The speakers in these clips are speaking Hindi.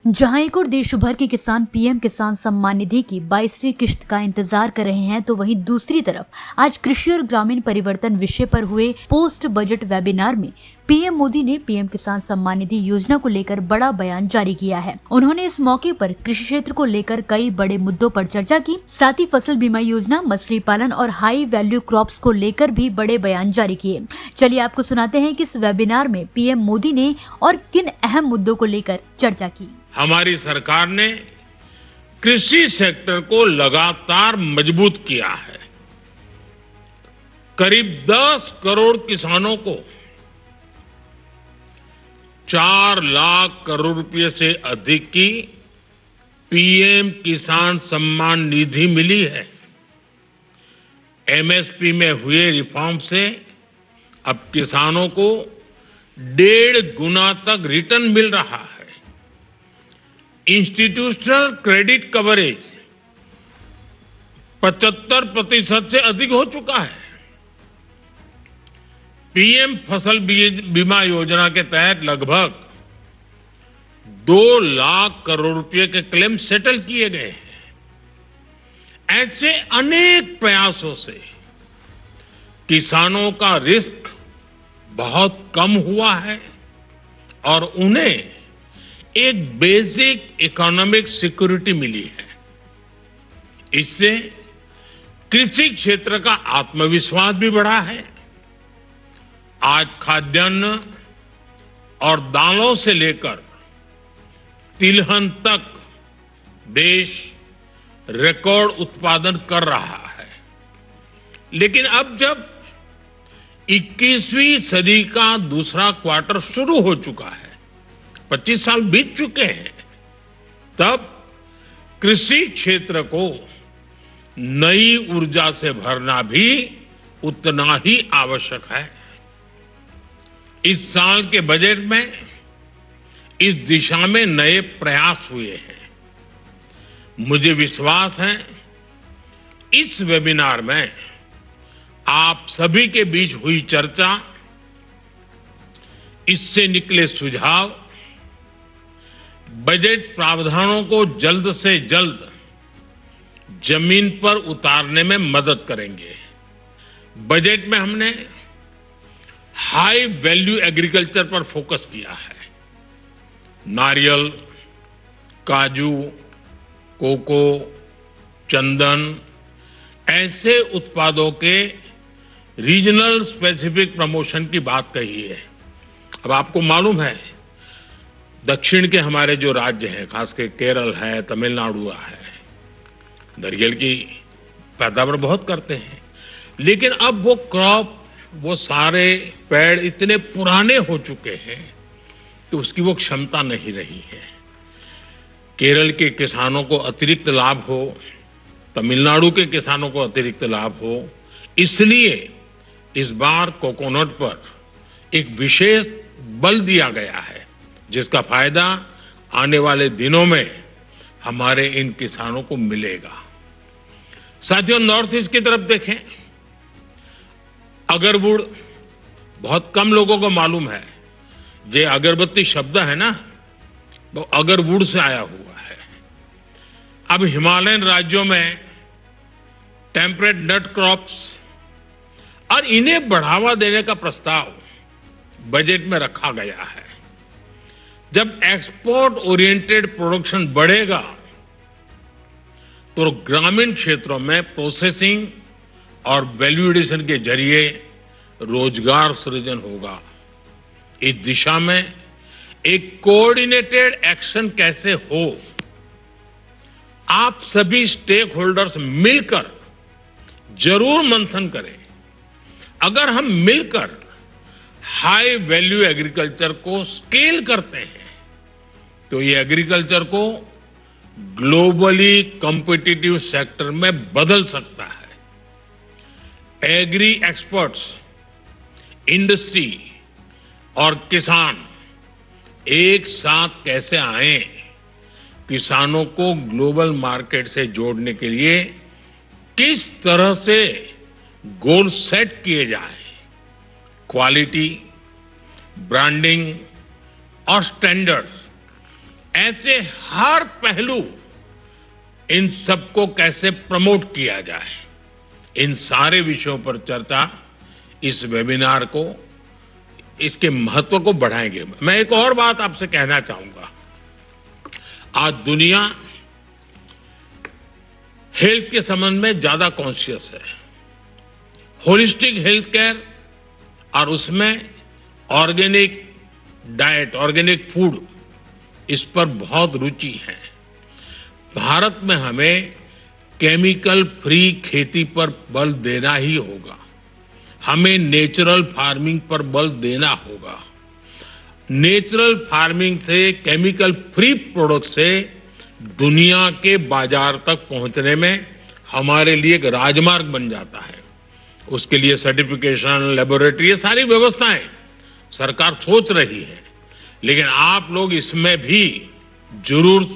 जहां एक और देश भर के किसान पीएम किसान सम्मान निधि की 22वीं किश्त का इंतजार कर रहे हैं, तो वहीं दूसरी तरफ आज कृषि और ग्रामीण परिवर्तन विषय पर हुए पोस्ट बजट वेबिनार में पीएम मोदी ने पीएम किसान सम्मान निधि योजना को लेकर बड़ा बयान जारी किया है। उन्होंने इस मौके पर कृषि क्षेत्र को लेकर कई बड़े मुद्दों पर चर्चा की। साथ ही फसल बीमा योजना, मछली पालन और हाई वैल्यू क्रॉप्स को लेकर भी बड़े बयान जारी किए। चलिए आपको सुनाते हैं कि इस वेबिनार में पीएम मोदी ने और किन अहम मुद्दों को लेकर चर्चा की। हमारी सरकार ने कृषि सेक्टर को लगातार मजबूत किया है। करीब 10 करोड़ किसानों को 4 लाख करोड़ रुपए से अधिक की पीएम किसान सम्मान निधि मिली है। एमएसपी में हुए रिफॉर्म से अब किसानों को 1.5 गुना तक रिटर्न मिल रहा है। इंस्टीट्यूशनल क्रेडिट कवरेज 75% से अधिक हो चुका है। पीएम फसल बीमा योजना के तहत लगभग 2 लाख करोड़ रुपए के क्लेम सेटल किए गए हैं। ऐसे अनेक प्रयासों से किसानों का रिस्क बहुत कम हुआ है और उन्हें एक बेसिक इकोनॉमिक सिक्योरिटी मिली है। इससे कृषि क्षेत्र का आत्मविश्वास भी बढ़ा है। आज खाद्यान्न और दालों से लेकर तिलहन तक देश रिकॉर्ड उत्पादन कर रहा है। लेकिन अब जब 21वीं सदी का दूसरा क्वार्टर शुरू हो चुका है, 25 साल बीत चुके हैं, तब कृषि क्षेत्र को नई ऊर्जा से भरना भी उतना ही आवश्यक है। इस साल के बजट में इस दिशा में नए प्रयास हुए हैं। मुझे विश्वास है इस वेबिनार में आप सभी के बीच हुई चर्चा, इससे निकले सुझाव बजट प्रावधानों को जल्द से जल्द जमीन पर उतारने में मदद करेंगे। बजट में हमने हाई वैल्यू एग्रीकल्चर पर फोकस किया है। नारियल, काजू, कोको, चंदन ऐसे उत्पादों के रीजनल स्पेसिफिक प्रमोशन की बात कही है। अब आपको मालूम है दक्षिण के हमारे जो राज्य हैं, खासकर केरल है, तमिलनाडु है, नारियल की पैदावार बहुत करते हैं, लेकिन अब वो क्रॉप, वो सारे पेड़ इतने पुराने हो चुके हैं कि उसकी वो क्षमता नहीं रही है। केरल के किसानों को अतिरिक्त लाभ हो, तमिलनाडु के किसानों को अतिरिक्त लाभ हो, इसलिए इस बार कोकोनट पर एक विशेष बल दिया गया है, जिसका फायदा आने वाले दिनों में हमारे इन किसानों को मिलेगा। साथियों, नॉर्थ ईस्ट की तरफ देखें, अगरवुड बहुत कम लोगों को मालूम है। जे अगरबत्ती शब्द है ना, वो अगरवुड से आया हुआ है। अब हिमालयन राज्यों में टेम्परेट नट क्रॉप्स और इन्हें बढ़ावा देने का प्रस्ताव बजट में रखा गया है। जब एक्सपोर्ट ओरिएंटेड प्रोडक्शन बढ़ेगा तो ग्रामीण क्षेत्रों में प्रोसेसिंग और वैल्यू एडिशन के जरिए रोजगार सृजन होगा। इस दिशा में एक कोऑर्डिनेटेड एक्शन कैसे हो, आप सभी स्टेक होल्डर्स मिलकर जरूर मंथन करें। अगर हम मिलकर हाई वैल्यू एग्रीकल्चर को स्केल करते हैं तो ये एग्रीकल्चर को ग्लोबली कॉम्पिटिटिव सेक्टर में बदल सकता है। एग्री एक्सपर्ट्स, इंडस्ट्री और किसान एक साथ कैसे आए, किसानों को ग्लोबल मार्केट से जोड़ने के लिए किस तरह से गोल सेट किए जाए, क्वालिटी, ब्रांडिंग और स्टैंडर्ड्स, ऐसे हर पहलू, इन सबको कैसे प्रमोट किया जाए, इन सारे विषयों पर चर्चा इस वेबिनार को, इसके महत्व को बढ़ाएंगे। मैं एक और बात आपसे कहना चाहूंगा। आज दुनिया हेल्थ के संबंध में ज्यादा कॉन्शियस है। होलिस्टिक हेल्थ केयर और उसमें ऑर्गेनिक डाइट, ऑर्गेनिक फूड, इस पर बहुत रुचि है। भारत में हमें केमिकल फ्री खेती पर बल देना ही होगा। हमें नेचुरल फार्मिंग पर बल देना होगा। नेचुरल फार्मिंग से, केमिकल फ्री प्रोडक्ट से दुनिया के बाजार तक पहुंचने में हमारे लिए एक राजमार्ग बन जाता है। उसके लिए सर्टिफिकेशन, लेबोरेटरी, ये सारी व्यवस्थाएं सरकार सोच रही है, लेकिन आप लोग इसमें भी जरूर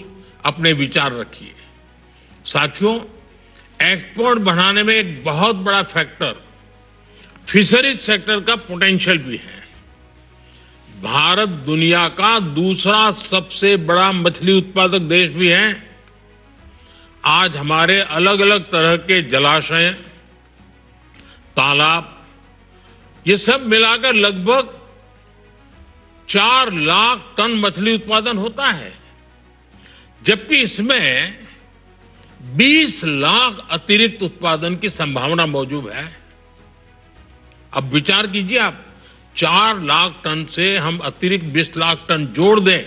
अपने विचार रखिए। साथियों, एक्सपोर्ट बढ़ाने में एक बहुत बड़ा फैक्टर फिशरीज सेक्टर का पोटेंशियल भी है। भारत दुनिया का दूसरा सबसे बड़ा मछली उत्पादक देश भी है। आज हमारे अलग अलग तरह के जलाशय, तालाब, ये सब मिलाकर लगभग 4 लाख टन मछली उत्पादन होता है, जबकि इसमें 20 लाख अतिरिक्त उत्पादन की संभावना मौजूद है। अब विचार कीजिए आप, 4 लाख टन से हम अतिरिक्त 20 लाख टन जोड़ दें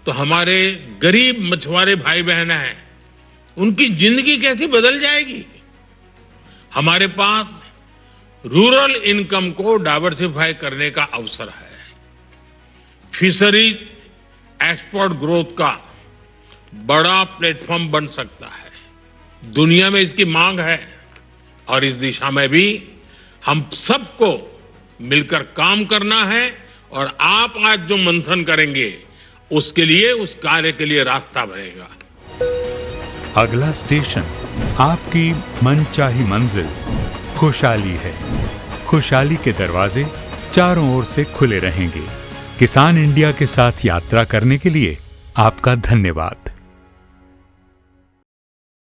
तो हमारे गरीब मछुआरे भाई बहन हैं, उनकी जिंदगी कैसी बदल जाएगी। हमारे पास रूरल इनकम को डाइवर्सिफाई करने का अवसर है। फिशरीज एक्सपोर्ट ग्रोथ का बड़ा प्लेटफॉर्म बन सकता है। दुनिया में इसकी मांग है और इस दिशा में भी हम सबको मिलकर काम करना है। और आप आज जो मंथन करेंगे उसके लिए, उस कार्य के लिए रास्ता बनेगा। अगला स्टेशन आपकी मनचाही मंजिल खुशहाली है। खुशहाली के दरवाजे चारों ओर से खुले रहेंगे। किसान इंडिया के साथ यात्रा करने के लिए आपका धन्यवाद।